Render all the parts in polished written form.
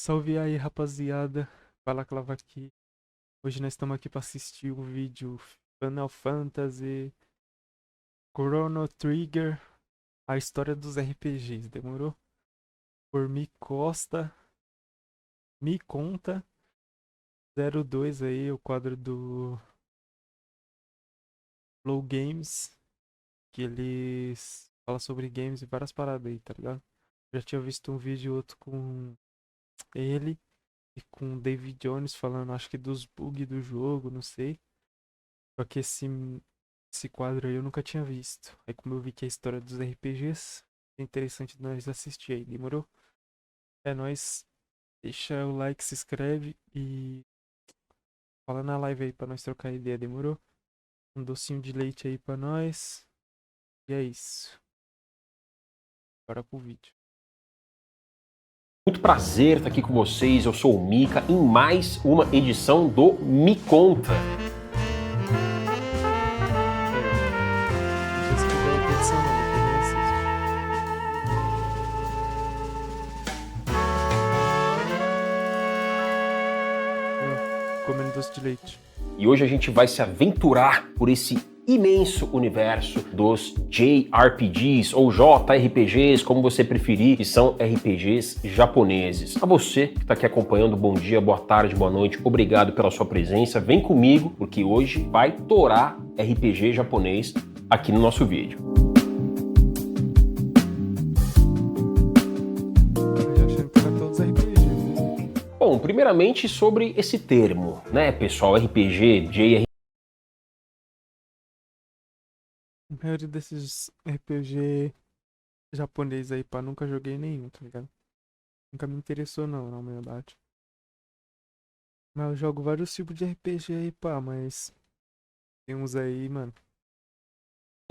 Salve aí, rapaziada. Fala, Clava aqui. Hoje nós estamos aqui para assistir o vídeo Final Fantasy Chrono Trigger, a história dos RPGs. Demorou? Por Mi Costa, Mi Conta 02 aí, o quadro do Flow Games, que eles falam sobre games e várias paradas aí, tá ligado? Já tinha visto um vídeo outro com ele e com o David Jones falando, acho que dos bugs do jogo, não sei. Só que esse quadro aí eu nunca tinha visto. Aí como eu vi que é a história dos RPGs, é interessante nós assistir aí, demorou? É nóis, deixa o like, se inscreve e fala na live aí pra nós trocar ideia, demorou? Um docinho de leite aí pra nós. E é isso. Bora pro vídeo. Muito prazer estar aqui com vocês, eu sou o Mika em mais uma edição do Me Conta. Já se puder atenção, também assiste. Comendo doce de leite. E hoje a gente vai se aventurar por esse imenso universo dos JRPGs ou JRPGs, como você preferir, que são RPGs japoneses. A você que está aqui acompanhando, bom dia, boa tarde, boa noite, obrigado pela sua presença. Vem comigo, porque hoje vai torar RPG japonês aqui no nosso vídeo. Eu achando que era todos RPG. Bom, primeiramente sobre esse termo, né, pessoal, RPG, JRPG. A maioria desses RPG japonês aí, pá, nunca joguei nenhum, tá ligado? Nunca me interessou não, na verdade. Mas eu jogo vários tipos de RPG aí, pá, mas tem uns aí, mano.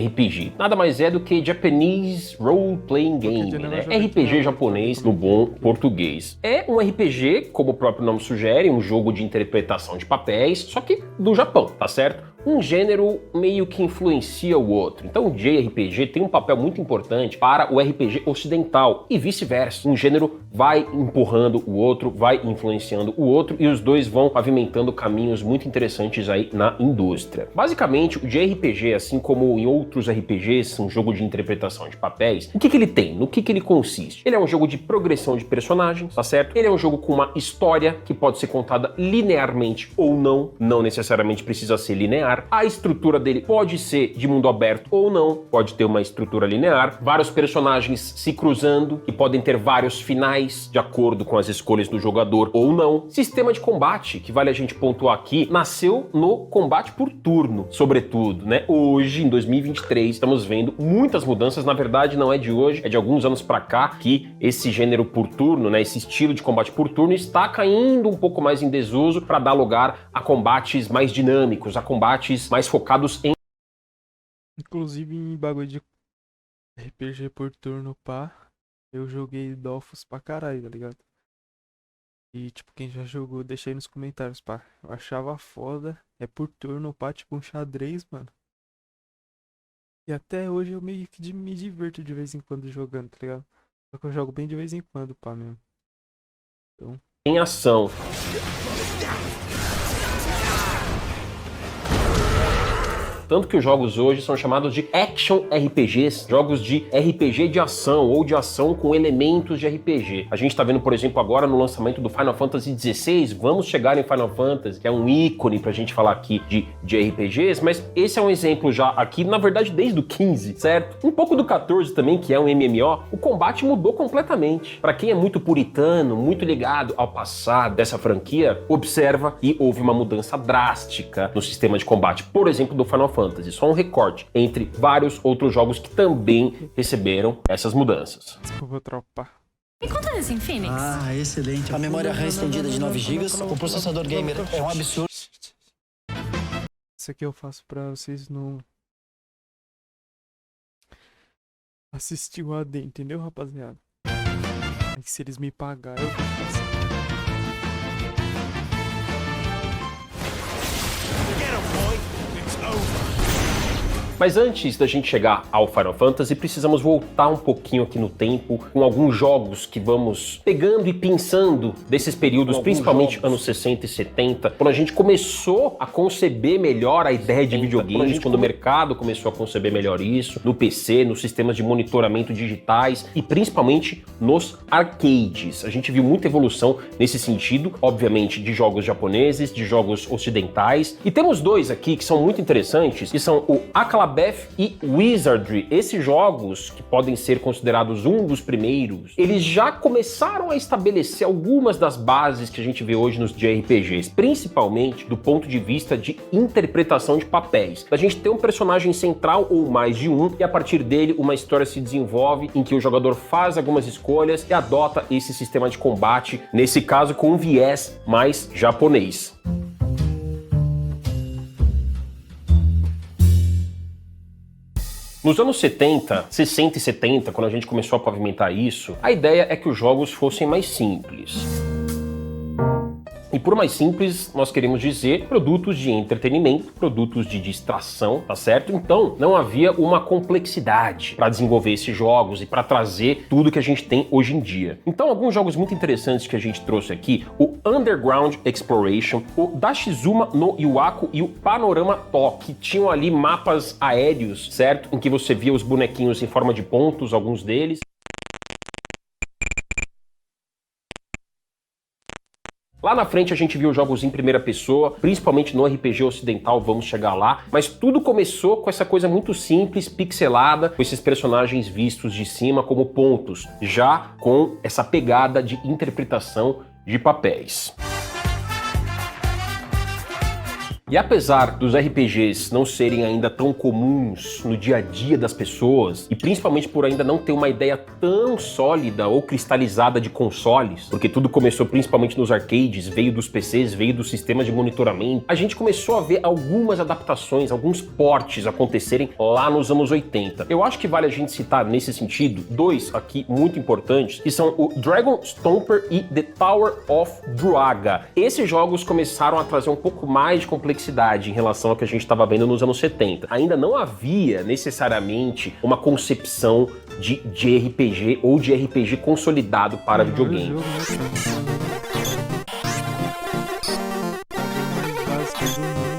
RPG. Nada mais é do que Japanese Role Playing Qualquer Game, dia nós né? vamos jogar aqui na RPG live, japonês pra ver no como é bom que é. português. É um RPG, como o próprio nome sugere, um jogo de interpretação de papéis, só que do Japão, tá certo? Um gênero meio que influencia o outro. Então o JRPG tem um papel muito importante para o RPG ocidental e vice-versa. Um gênero vai empurrando o outro, vai influenciando o outro e os dois vão pavimentando caminhos muito interessantes aí na indústria. Basicamente, o JRPG, assim como em outros RPGs, um jogo de interpretação de papéis, o que ele tem? No que ele consiste? Ele é um jogo de progressão de personagens, tá certo? Ele é um jogo com uma história que pode ser contada linearmente ou não necessariamente precisa ser linear. A estrutura dele pode ser de mundo aberto ou não, pode ter uma estrutura linear, vários personagens se cruzando que podem ter vários finais de acordo com as escolhas do jogador ou não. Sistema de combate, que vale a gente pontuar aqui, nasceu no combate por turno, sobretudo, né? Hoje, em 2023, estamos vendo muitas mudanças, na verdade não é de hoje, é de alguns anos pra cá que esse gênero por turno, né, esse estilo de combate por turno está caindo um pouco mais em desuso para dar lugar a combates mais dinâmicos, a combates mais focados em... Inclusive em bagulho de RPG por turno, pá, eu joguei Dofus pra caralho, tá ligado? E tipo, quem já jogou, deixa aí nos comentários, pá. Eu achava foda, é por turno, pá, tipo um xadrez, mano. E até hoje eu meio que me divirto de vez em quando jogando, tá ligado? Só que eu jogo bem de vez em quando, pá, mesmo. Então, em ação. Tanto que os jogos hoje são chamados de Action RPGs, jogos de RPG de ação ou de ação com elementos de RPG. A gente tá vendo, por exemplo, agora no lançamento do Final Fantasy XVI, vamos chegar em Final Fantasy, que é um ícone pra gente falar aqui de RPGs, mas esse é um exemplo já aqui, na verdade, desde o 15, certo? Um pouco do 14 também, que é um MMO, o combate mudou completamente. Pra quem é muito puritano, muito ligado ao passado dessa franquia, observa que houve uma mudança drástica no sistema de combate, por exemplo, do Final Fantasy. Só um recorte entre vários outros jogos que também receberam essas mudanças. desculpa, tropa. Me conta desse Infinix. Ah, excelente. A memória RAM estendida de 9 GB, o processador gamer é um absurdo. Isso aqui eu faço pra vocês não assistir o AD, entendeu, rapaziada? Aí se eles me pagarem, eu faço. Mas antes da gente chegar ao Final Fantasy, precisamos voltar um pouquinho aqui no tempo com alguns jogos que vamos pegando e pensando desses períodos, principalmente anos 60 e 70, quando a gente começou a conceber melhor a ideia de videogames, quando o mercado começou a conceber melhor isso, no PC, nos sistemas de monitoramento digitais e principalmente nos arcades. A gente viu muita evolução nesse sentido, obviamente, de jogos japoneses, de jogos ocidentais. E temos dois aqui que são muito interessantes, que são o Akalabeth e Wizardry. Esses jogos, que podem ser considerados um dos primeiros, eles já começaram a estabelecer algumas das bases que a gente vê hoje nos JRPGs, principalmente do ponto de vista de interpretação de papéis. A gente tem um personagem central ou mais de um, e a partir dele uma história se desenvolve em que o jogador faz algumas escolhas e adota esse sistema de combate, nesse caso com um viés mais japonês. Nos anos 70, 60 e 70, quando a gente começou a pavimentar isso, a ideia é que os jogos fossem mais simples. E por mais simples, nós queremos dizer produtos de entretenimento, produtos de distração, tá certo? Então, não havia uma complexidade para desenvolver esses jogos e para trazer tudo que a gente tem hoje em dia. Então, alguns jogos muito interessantes que a gente trouxe aqui, o Underground Exploration, o Dashizuma no Yuaku e o Panorama Toque, tinham ali mapas aéreos, certo? Em que você via os bonequinhos em forma de pontos, alguns deles. Lá na frente a gente viu jogos em primeira pessoa, principalmente no RPG ocidental, vamos chegar lá, mas tudo começou com essa coisa muito simples, pixelada, com esses personagens vistos de cima como pontos, já com essa pegada de interpretação de papéis. E apesar dos RPGs não serem ainda tão comuns no dia a dia das pessoas, e principalmente por ainda não ter uma ideia tão sólida ou cristalizada de consoles, porque tudo começou principalmente nos arcades, veio dos PCs, veio do sistema de monitoramento, a gente começou a ver algumas adaptações, alguns portes acontecerem lá nos anos 80. Eu acho que vale a gente citar nesse sentido dois aqui muito importantes, que são o Dragon Stomper e The Tower of Druaga. Esses jogos começaram a trazer um pouco mais de complexidade em relação ao que a gente estava vendo nos anos 70. Ainda não havia necessariamente uma concepção de RPG ou de RPG consolidado para videogame.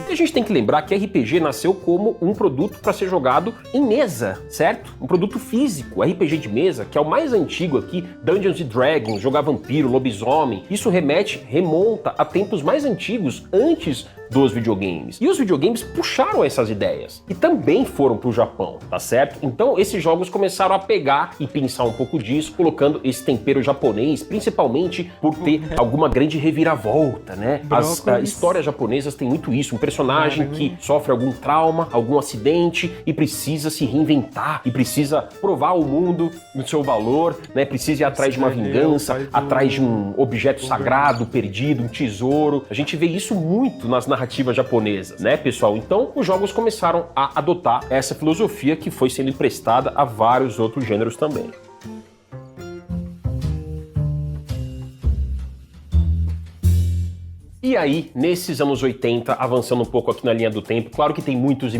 A gente tem que lembrar que RPG nasceu como um produto para ser jogado em mesa, certo? Um produto físico, RPG de mesa, que é o mais antigo aqui, Dungeons & Dragons, jogar vampiro, lobisomem. Isso remonta a tempos mais antigos, antes dos videogames. E os videogames puxaram essas ideias e também foram pro Japão, tá certo? Então esses jogos começaram a pegar e pensar um pouco disso, colocando esse tempero japonês, principalmente por ter alguma grande reviravolta, né? As histórias japonesas têm muito isso, um personagem que sofre algum trauma, algum acidente e precisa se reinventar e precisa provar ao mundo o seu valor, né? Precisa ir atrás de uma vingança, atrás de um objeto sagrado perdido, um tesouro. A gente vê isso muito nas narrativas japonesas, né, pessoal? Então, os jogos começaram a adotar essa filosofia que foi sendo emprestada a vários outros gêneros também. E aí, nesses anos 80, avançando um pouco aqui na linha do tempo, claro que tem muitos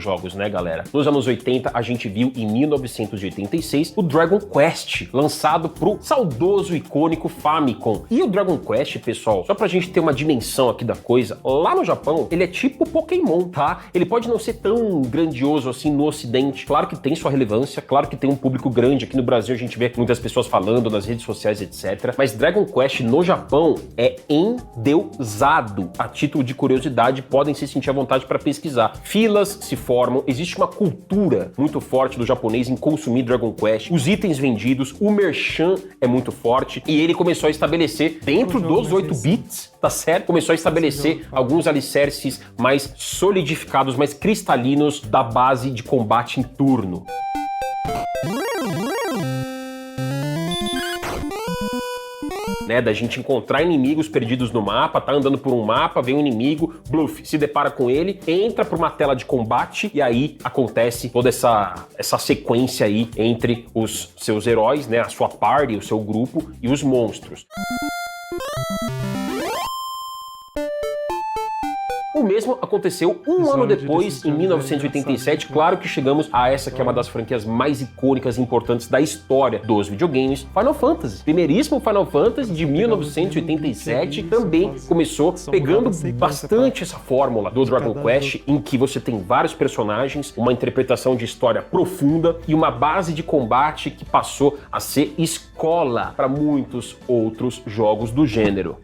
jogos, né, galera? Nos anos 80, a gente viu em 1986 o Dragon Quest, lançado pro saudoso, icônico Famicom. E o Dragon Quest, pessoal, só pra gente ter uma dimensão aqui da coisa, lá no Japão, ele é tipo Pokémon, tá? Ele pode não ser tão grandioso assim no Ocidente, claro que tem sua relevância, claro que tem um público grande, aqui no Brasil a gente vê muitas pessoas falando nas redes sociais, etc. Mas Dragon Quest no Japão é endeusado. A título de curiosidade, podem se sentir à vontade para pesquisar. Filas se formam, existe uma cultura muito forte do japonês em consumir Dragon Quest, os itens vendidos, o merchan é muito forte, e ele começou a estabelecer, dentro dos 8 bits, tá certo? Começou a estabelecer alguns alicerces mais solidificados, mais cristalinos da base de combate em turno. Né, da gente encontrar inimigos perdidos no mapa, tá andando por um mapa, vem um inimigo, bluff, se depara com ele, entra por uma tela de combate e aí acontece toda essa sequência aí entre os seus heróis, né, a sua party, o seu grupo e os monstros. O mesmo aconteceu um ano depois, em 1987. Claro que chegamos a essa que é uma das franquias mais icônicas e importantes da história dos videogames, Final Fantasy. Primeiríssimo Final Fantasy de 1987 também começou pegando bastante essa fórmula do Dragon Quest, em que você tem vários personagens, uma interpretação de história profunda e uma base de combate que passou a ser escola para muitos outros jogos do gênero.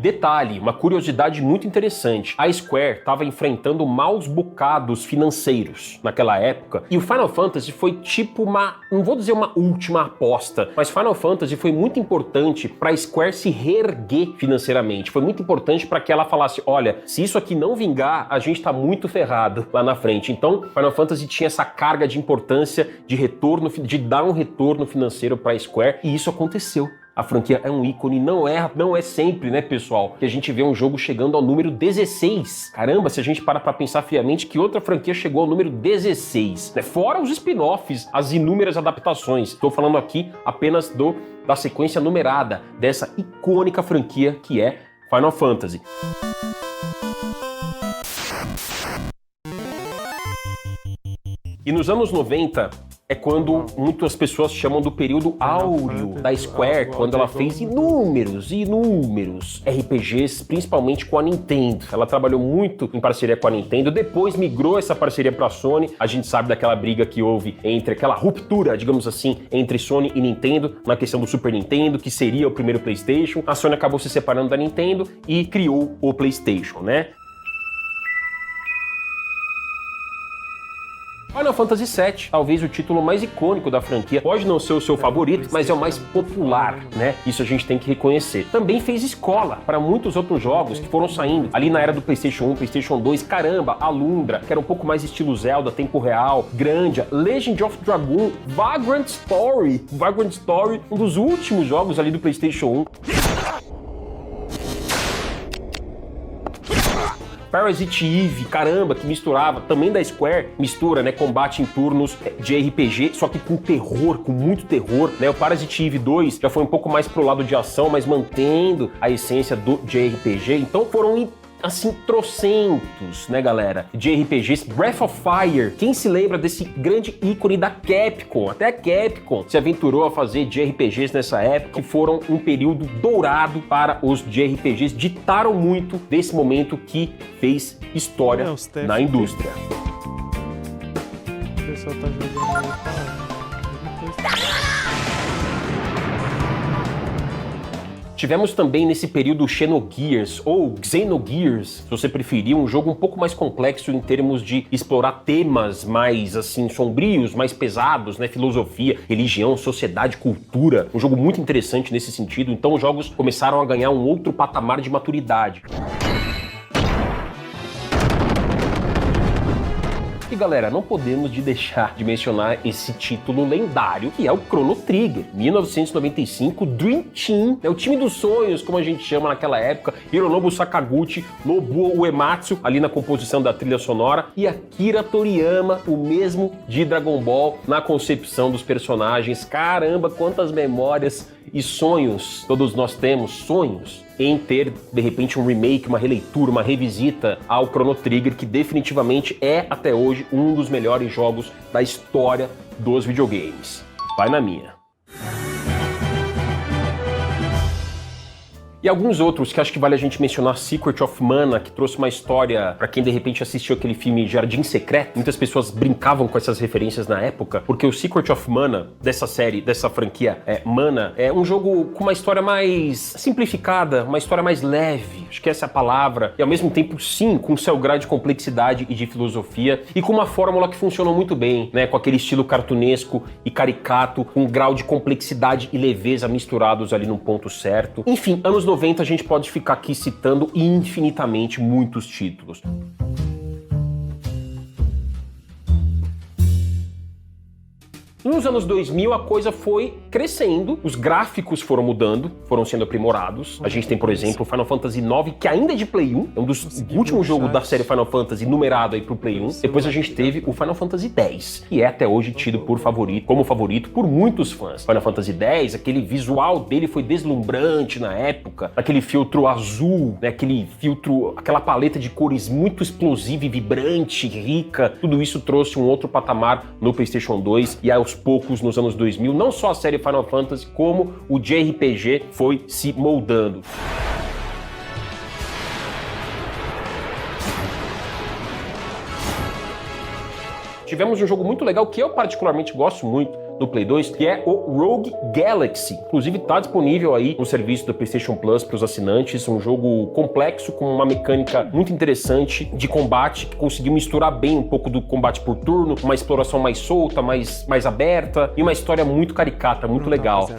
Detalhe, uma curiosidade muito interessante, a Square estava enfrentando maus bocados financeiros naquela época e o Final Fantasy foi tipo não vou dizer uma última aposta, mas Final Fantasy foi muito importante para a Square se reerguer financeiramente, foi muito importante para que ela falasse, olha, se isso aqui não vingar, a gente tá muito ferrado lá na frente. Então, Final Fantasy tinha essa carga de importância de retorno, de dar um retorno financeiro para a Square e isso aconteceu. A franquia é um ícone, não é sempre, né, pessoal, que a gente vê um jogo chegando ao número 16. Caramba, se a gente para pra pensar friamente, que outra franquia chegou ao número 16, né? Fora os spin-offs, as inúmeras adaptações. Estou falando aqui apenas da sequência numerada dessa icônica franquia que é Final Fantasy. E nos anos 90, é quando muitas pessoas chamam do período áureo da Square, quando ela fez inúmeros RPGs, principalmente com a Nintendo. Ela trabalhou muito em parceria com a Nintendo, depois migrou essa parceria para a Sony. A gente sabe daquela briga que houve entre aquela ruptura, digamos assim, entre Sony e Nintendo, na questão do Super Nintendo, que seria o primeiro PlayStation. A Sony acabou se separando da Nintendo e criou o PlayStation, né? Final Fantasy VII, talvez o título mais icônico da franquia, pode não ser o seu favorito, mas é o mais popular, né? Isso a gente tem que reconhecer. Também fez escola para muitos outros jogos que foram saindo ali na era do PlayStation 1, PlayStation 2, caramba, Alundra, que era um pouco mais estilo Zelda, tempo real, Grandia, Legend of Dragoon, Vagrant Story, um dos últimos jogos ali do PlayStation 1. Parasite Eve, caramba, que misturava, também da Square, mistura, né, combate em turnos de RPG, só que com terror, com muito terror, né? O Parasite Eve 2 já foi um pouco mais pro lado de ação, mas mantendo a essência do JRPG. Então foram assim, trocentos, né, galera, de RPGs. Breath of Fire, quem se lembra desse grande ícone da Capcom? Até a Capcom se aventurou a fazer JRPGs nessa época, que foram um período dourado para os JRPGs, ditaram muito desse momento que fez história na indústria. O pessoal tá jogando aí, Tivemos também nesse período o Xenogears, ou Xenogears, se você preferir, um jogo um pouco mais complexo em termos de explorar temas mais, assim, sombrios, mais pesados, né? Filosofia, religião, sociedade, cultura. Um jogo muito interessante nesse sentido. Então os jogos começaram a ganhar um outro patamar de maturidade. E galera, não podemos deixar de mencionar esse título lendário, que é o Chrono Trigger. 1995, Dream Team, é o time dos sonhos, como a gente chama naquela época. Hironobu Sakaguchi, Nobuo Uematsu, ali na composição da trilha sonora, e Akira Toriyama, o mesmo de Dragon Ball, na concepção dos personagens. Caramba, quantas memórias e sonhos todos nós temos, sonhos em ter, de repente, um remake, uma releitura, uma revisita ao Chrono Trigger, que definitivamente é, até hoje, um dos melhores jogos da história dos videogames. Vai na minha. E alguns outros que acho que vale a gente mencionar, Secret of Mana, que trouxe uma história para quem de repente assistiu aquele filme Jardim Secreto. Muitas pessoas brincavam com essas referências na época, porque o Secret of Mana, dessa série, dessa franquia Mana, é um jogo com uma história mais simplificada, uma história mais leve, acho que essa é a palavra, e ao mesmo tempo, sim, com seu grau de complexidade e de filosofia, e com uma fórmula que funcionou muito bem, né, com aquele estilo cartunesco e caricato, com um grau de complexidade e leveza misturados ali no ponto certo. Enfim, anos 90 a gente pode ficar aqui citando infinitamente muitos títulos. Nos anos 2000 a coisa foi crescendo, os gráficos foram mudando, foram sendo aprimorados. A gente tem, por exemplo, o Final Fantasy IX, que ainda é de Play 1, é um dos últimos jogos da série Final Fantasy numerado aí pro Play 1. Depois a gente teve o Final Fantasy X, que é até hoje tido como favorito por muitos fãs. Final Fantasy X, aquele visual dele foi deslumbrante na época, aquele filtro azul, né, aquele filtro, aquela paleta de cores muito explosiva e vibrante, rica. Tudo isso trouxe um outro patamar no PlayStation 2 e aos poucos nos anos 2000, não só a série Final Fantasy, como o JRPG foi se moldando. Tivemos um jogo muito legal que eu particularmente gosto muito do Play 2, que é o Rogue Galaxy. Inclusive está disponível aí no serviço do PlayStation Plus para os assinantes, um jogo complexo com uma mecânica muito interessante de combate, que conseguiu misturar bem um pouco do combate por turno, uma exploração mais solta, mais aberta e uma história muito caricata, muito legal.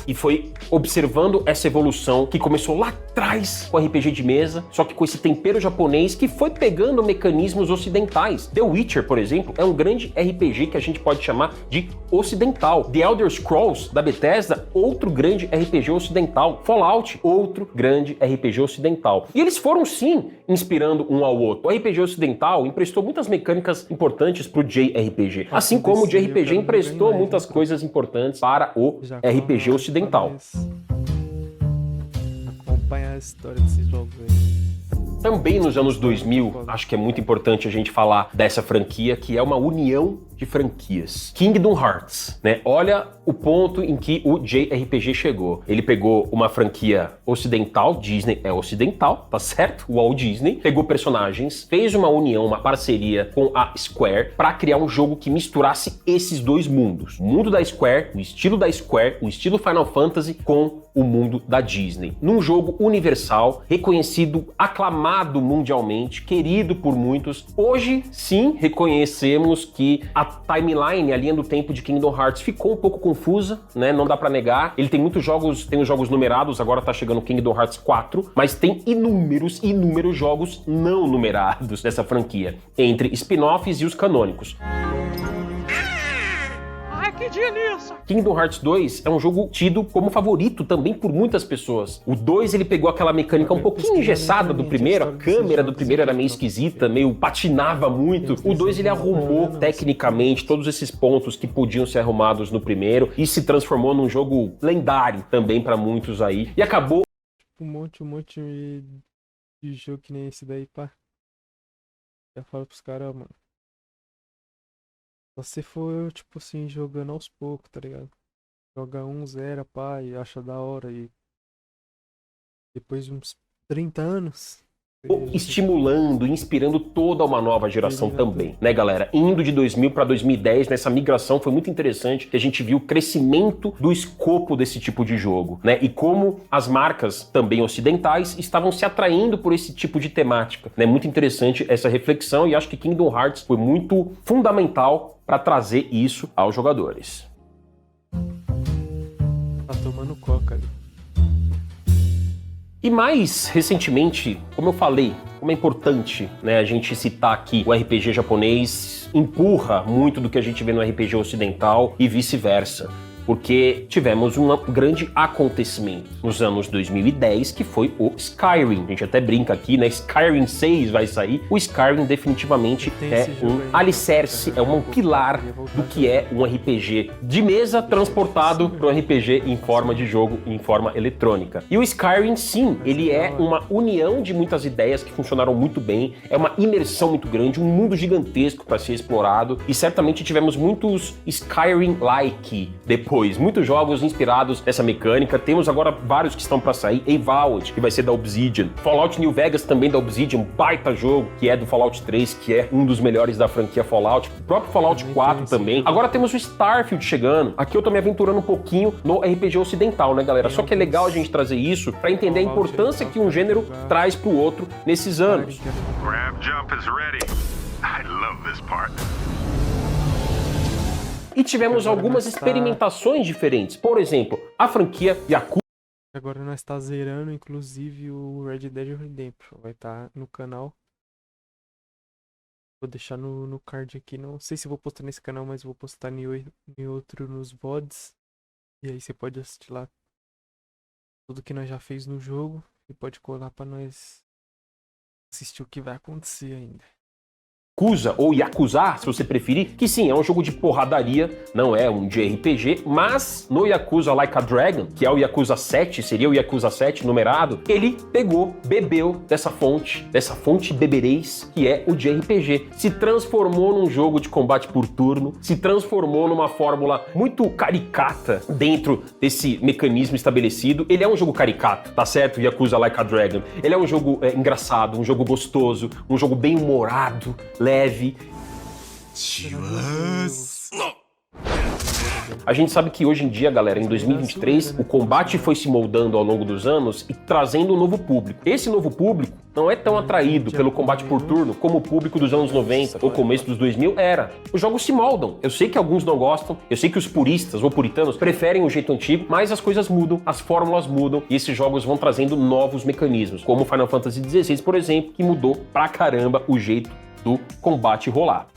E foi observando essa evolução que começou lá atrás com RPG de mesa, só que com esse tempero japonês que foi pegando mecanismos ocidentais. The Witcher, por exemplo, é um grande RPG que a gente pode chamar de ocidental. The Elder Scrolls, da Bethesda, outro grande RPG ocidental. Fallout, outro grande RPG ocidental. E eles foram, sim, inspirando um ao outro. O RPG ocidental emprestou muitas mecânicas importantes pro JRPG, assim como o JRPG emprestou muitas coisas importantes para o RPG ocidental. Acompanhar a história desse jogo aí. Também nos anos 2000, acho que é muito importante a gente falar dessa franquia, que é uma união de franquias. Kingdom Hearts, né? Olha o ponto em que o JRPG chegou. Ele pegou uma franquia ocidental, Disney é ocidental, tá certo? O Walt Disney pegou personagens, fez uma união, uma parceria com a Square para criar um jogo que misturasse esses dois mundos. O mundo da Square, o estilo Final Fantasy com o mundo da Disney. Num jogo universal, reconhecido, aclamado mundialmente, querido por muitos. Hoje, sim, reconhecemos que a timeline, a linha do tempo de Kingdom Hearts ficou um pouco confusa, né? Não dá pra negar. Ele tem muitos jogos, tem os jogos numerados, agora tá chegando Kingdom Hearts 4, mas tem inúmeros jogos não numerados dessa franquia, entre spin-offs e os canônicos. Kingdom Hearts 2 é um jogo tido como favorito também por muitas pessoas. O 2, ele pegou aquela mecânica um pouquinho engessada do primeiro, a câmera do primeiro era meio esquisita, meio patinava muito. O 2, ele arrumou tecnicamente todos esses pontos que podiam ser arrumados no primeiro e se transformou num jogo lendário também pra muitos aí. E acabou... Um monte de jogo que nem esse daí, pá. Já falo pros caras, mano. Você for, tipo assim, jogando aos poucos, tá ligado? Joga 1-0, pá, e acha da hora. E depois de uns 30 anos... estimulando, inspirando toda uma nova geração também, né, galera? Indo de 2000 para 2010, nessa migração foi muito interessante que a gente viu o crescimento do escopo desse tipo de jogo, né? E como as marcas também ocidentais estavam se atraindo por esse tipo de temática, né? Muito interessante essa reflexão e acho que Kingdom Hearts foi muito fundamental para trazer isso aos jogadores. Tá tomando coca ali. E mais recentemente, como eu falei, como é importante, né, a gente citar aqui o RPG japonês empurra muito do que a gente vê no RPG ocidental e vice-versa. Porque tivemos um grande acontecimento nos anos 2010, que foi o Skyrim. A gente até brinca aqui, né? Skyrim 6 vai sair. O Skyrim definitivamente é um alicerce, é um pilar do que é um RPG de mesa transportado para um RPG em forma de jogo, em forma eletrônica. E o Skyrim, sim, ele é uma união de muitas ideias que funcionaram muito bem, é uma imersão muito grande, um mundo gigantesco para ser explorado, e certamente tivemos muitos Skyrim-like depois. Muitos jogos inspirados nessa mecânica. Temos agora vários que estão para sair. Avowed, que vai ser da Obsidian. Fallout New Vegas, também da Obsidian. Baita jogo, que é do Fallout 3, que é um dos melhores da franquia Fallout. O próprio Fallout 4 também. Agora temos o Starfield chegando. Aqui eu tô me aventurando um pouquinho no RPG ocidental, né, galera? Só que é legal a gente trazer isso para entender a importância que um gênero traz pro outro nesses anos. Grab jump is ready. I love this part. E tivemos algumas experimentações diferentes. Por exemplo, a franquia Yakuza. Agora nós está zerando, inclusive, o Red Dead Redemption. Vai estar no canal. Vou deixar no card aqui. Não sei se vou postar nesse canal, mas vou postar em outro nos VODs. E aí você pode assistir lá tudo que nós já fez no jogo. E pode colar pra nós assistir o que vai acontecer ainda. Yakuza, ou Yakuza, se você preferir, que sim, é um jogo de porradaria, não é um JRPG, mas no Yakuza Like a Dragon, que é o Yakuza 7, seria o Yakuza 7 numerado, ele bebeu dessa fonte bebereis, que é o JRPG. Se transformou num jogo de combate por turno, se transformou numa fórmula muito caricata dentro desse mecanismo estabelecido. Ele é um jogo caricato, tá certo? Yakuza Like a Dragon. Ele é um jogo engraçado, um jogo gostoso, um jogo bem humorado, leve. A gente sabe que hoje em dia, galera, em 2023, o combate foi se moldando ao longo dos anos e trazendo um novo público. Esse novo público não é tão atraído pelo combate por turno como o público dos anos 90 ou começo dos 2000 era. Os jogos se moldam. Eu sei que alguns não gostam, eu sei que os puristas ou puritanos preferem o jeito antigo, mas as coisas mudam, as fórmulas mudam e esses jogos vão trazendo novos mecanismos, como Final Fantasy XVI, por exemplo, que mudou pra caramba o jeito do combate rolar.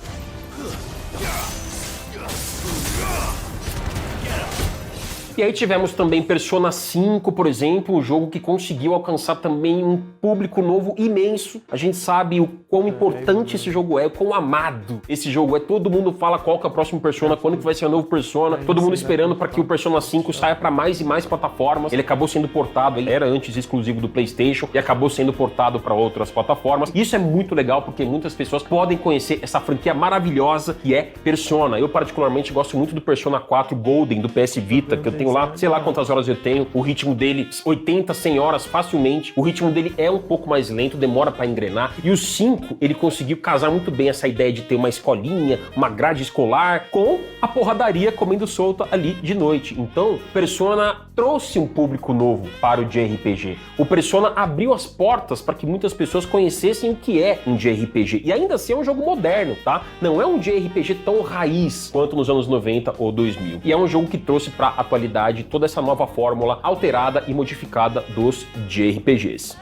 E aí tivemos também Persona 5, por exemplo, um jogo que conseguiu alcançar também um público novo imenso. A gente sabe o quão importante esse jogo é, o quão amado esse jogo é. Todo mundo fala qual que é o próximo Persona, quando que vai ser o novo Persona. Todo mundo esperando para que o Persona 5 saia para mais e mais plataformas. Ele acabou sendo portado, ele era antes exclusivo do PlayStation e acabou sendo portado para outras plataformas. Isso é muito legal porque muitas pessoas podem conhecer essa franquia maravilhosa que é Persona. Eu particularmente gosto muito do Persona 4 Golden do PS Vita, que eu tenho lá, sei lá quantas horas eu tenho, o ritmo dele 80, 100 horas facilmente, o ritmo dele é um pouco mais lento, demora pra engrenar, e o 5, ele conseguiu casar muito bem essa ideia de ter uma escolinha, uma grade escolar, com a porradaria comendo solta ali de noite. Então, Persona trouxe um público novo para o JRPG. O Persona abriu as portas para que muitas pessoas conhecessem o que é um JRPG, e ainda assim é um jogo moderno, tá? Não é um JRPG tão raiz quanto nos anos 90 ou 2000, e é um jogo que trouxe pra atualidade toda essa nova fórmula alterada e modificada dos JRPGs.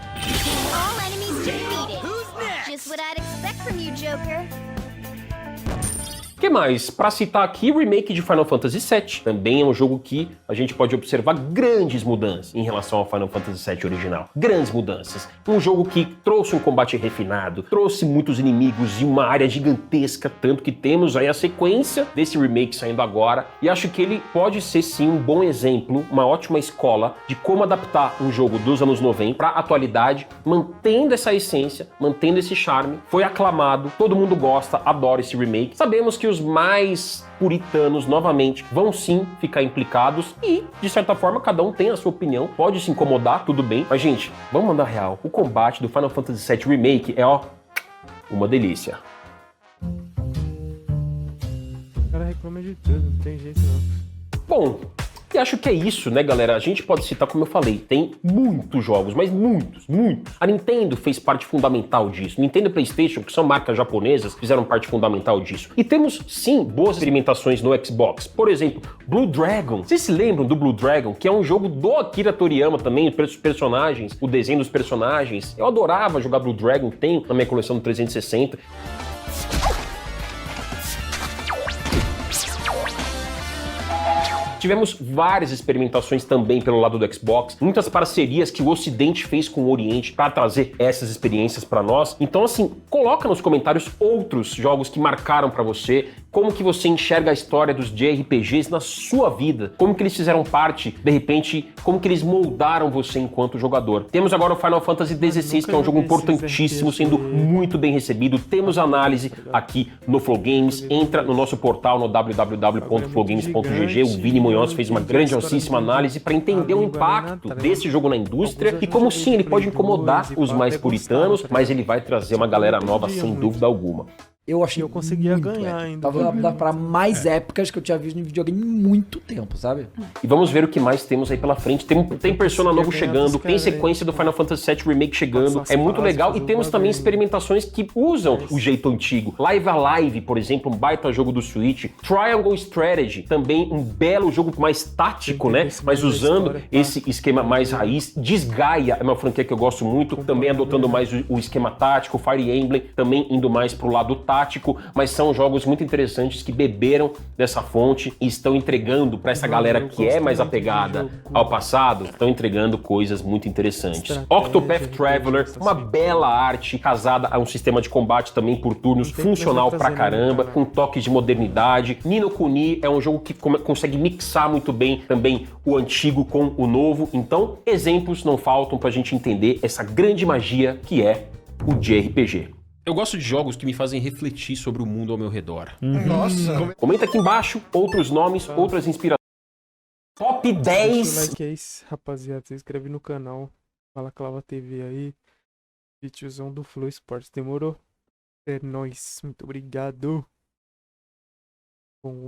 All enemies defeated. Just what I'd expect from you, Joker. O que mais? Para citar aqui, o remake de Final Fantasy VII. Também é um jogo que a gente pode observar grandes mudanças em relação ao Final Fantasy VII original. Grandes mudanças. Um jogo que trouxe um combate refinado, trouxe muitos inimigos e uma área gigantesca, tanto que temos aí a sequência desse remake saindo agora. E acho que ele pode ser sim um bom exemplo, uma ótima escola de como adaptar um jogo dos anos 90 para a atualidade, mantendo essa essência, mantendo esse charme. Foi aclamado, todo mundo gosta, adora esse remake. Sabemos que os mais puritanos, novamente, vão sim ficar implicados e, de certa forma, cada um tem a sua opinião, pode se incomodar, tudo bem, mas, gente, vamos mandar real. O combate do Final Fantasy VII Remake é, ó, uma delícia. O cara reclama de tudo, não tem jeito não. Bom, e acho que é isso, né, galera? A gente pode citar, como eu falei, tem muitos jogos, mas muitos. A Nintendo fez parte fundamental disso. Nintendo e PlayStation, que são marcas japonesas, fizeram parte fundamental disso. E temos, sim, boas experimentações no Xbox. Por exemplo, Blue Dragon. Vocês se lembram do Blue Dragon, que é um jogo do Akira Toriyama também, os personagens, o desenho dos personagens. Eu adorava jogar Blue Dragon, tenho na minha coleção do 360. Tivemos várias experimentações também pelo lado do Xbox, muitas parcerias que o Ocidente fez com o Oriente para trazer essas experiências para nós. Então, assim, coloca nos comentários outros jogos que marcaram para você, como que você enxerga a história dos JRPGs na sua vida, como que eles fizeram parte, de repente, como que eles moldaram você enquanto jogador. Temos agora o Final Fantasy XVI, que é um jogo importantíssimo, sendo muito bem recebido. Temos análise aqui no Flow Games, entra no nosso portal no www.flowgames.gg, o Vini Munhoz fez uma grandiosíssima análise para entender o impacto desse jogo na indústria e como sim, ele pode incomodar os mais puritanos, mas ele vai trazer uma galera nova sem dúvida alguma. Eu achei eu conseguia muito ganhar épico. ainda. Tava pra mais épicas que eu tinha visto no videogame em muito tempo, sabe? E vamos ver o que mais temos aí pela frente. Tem Persona novo chegando, tem sequência do Final Fantasy VII Remake chegando. É muito legal. E temos também experimentações que usam o jeito antigo. Live Alive, por exemplo, um baita jogo do Switch. Triangle Strategy, também um belo jogo mais tático, né? Mas usando esse esquema mais raiz. Disgaea é uma franquia que eu gosto muito, também adotando mais o esquema tático. Fire Emblem, também indo mais pro lado tático. tático, mas são jogos muito interessantes que beberam dessa fonte e estão entregando para essa galera que é mais apegada ao passado, estão entregando coisas muito interessantes. Octopath Traveler, uma bela arte casada a um sistema de combate também por turnos funcional pra caramba, com toques de modernidade. Ni no Kuni é um jogo que consegue mixar muito bem também o antigo com o novo. Então, exemplos não faltam pra gente entender essa grande magia que é o JRPG. Eu gosto de jogos que me fazem refletir sobre o mundo ao meu redor. Nossa. Comenta aqui embaixo outros nomes, outras inspirações. Top Deixa o 10. like aí, rapaziada. Se inscreve no canal. Fala Clava TV aí. E tiozão do Flow Sports. Demorou? É nóis. Muito obrigado. Bom,